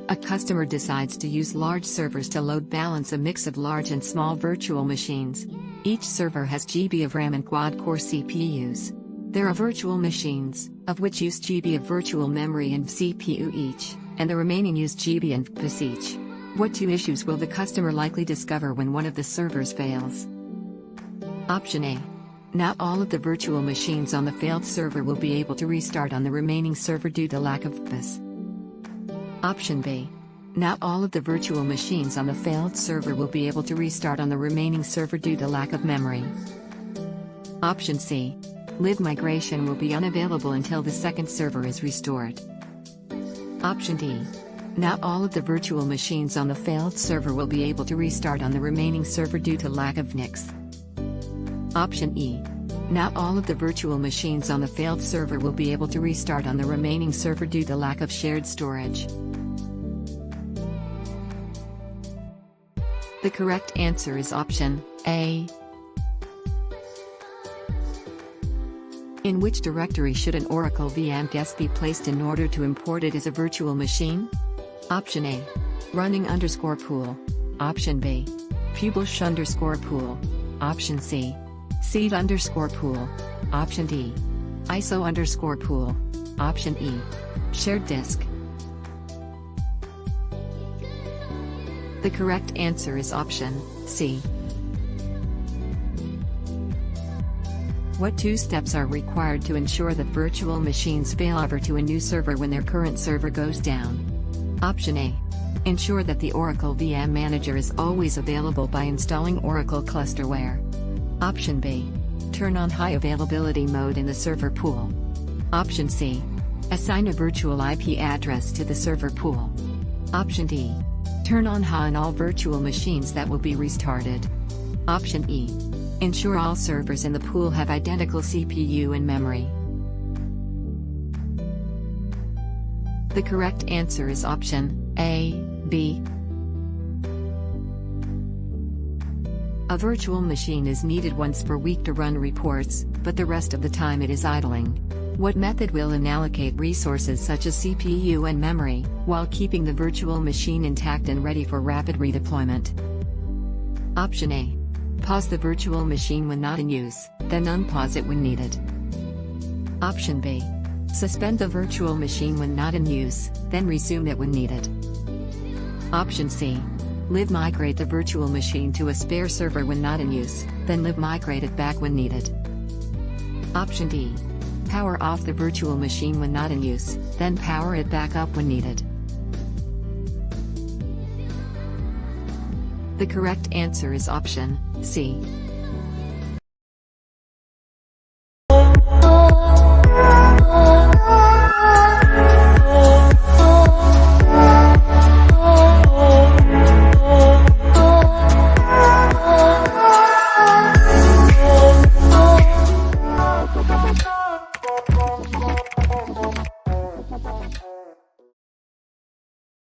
A customer decides to use large servers to load balance a mix of large and small virtual machines. Each server has GB of RAM and quad-core CPUs. There are virtual machines, of which use GB of virtual memory and CPU each, and the remaining use GB and VPS each. What two issues will the customer likely discover when one of the servers fails? Option A. Not all of the virtual machines on the failed server will be able to restart on the remaining server due to lack of VPS. Option B. Not all of the virtual machines on the failed server will be able to restart on the remaining server due to lack of memory. Option C. Live migration will be unavailable until the second server is restored. Option D. Not all of the virtual machines on the failed server will be able to restart on the remaining server due to lack of NICs. Option E. Not all of the virtual machines on the failed server will be able to restart on the remaining server due to lack of shared storage. The correct answer is option A. In which directory should an Oracle VM guest be placed in order to import it as a virtual machine? Option A. Running_pool. Option B. Publish_pool. Option C. Seed_pool. Option D. ISO_pool. Option E. Shared disk. The correct answer is option C. What two steps are required to ensure that virtual machines fail over to a new server when their current server goes down? Option A. Ensure that the Oracle VM Manager is always available by installing Oracle Clusterware. Option B. Turn on high availability mode in the server pool. Option C. Assign a virtual IP address to the server pool. Option D. Turn on HA on all virtual machines that will be restarted. Option E. Ensure all servers in the pool have identical CPU and memory. The correct answer is option A, B. A virtual machine is needed once per week to run reports, but the rest of the time it is idling. What method will unallocate resources such as CPU and memory, while keeping the virtual machine intact and ready for rapid redeployment? Option A. Pause the virtual machine when not in use, then unpause it when needed. Option B. Suspend the virtual machine when not in use, then resume it when needed. Option C. Live migrate the virtual machine to a spare server when not in use, then live migrate it back when needed. Option D. Power off the virtual machine when not in use, then power it back up when needed. The correct answer is option C.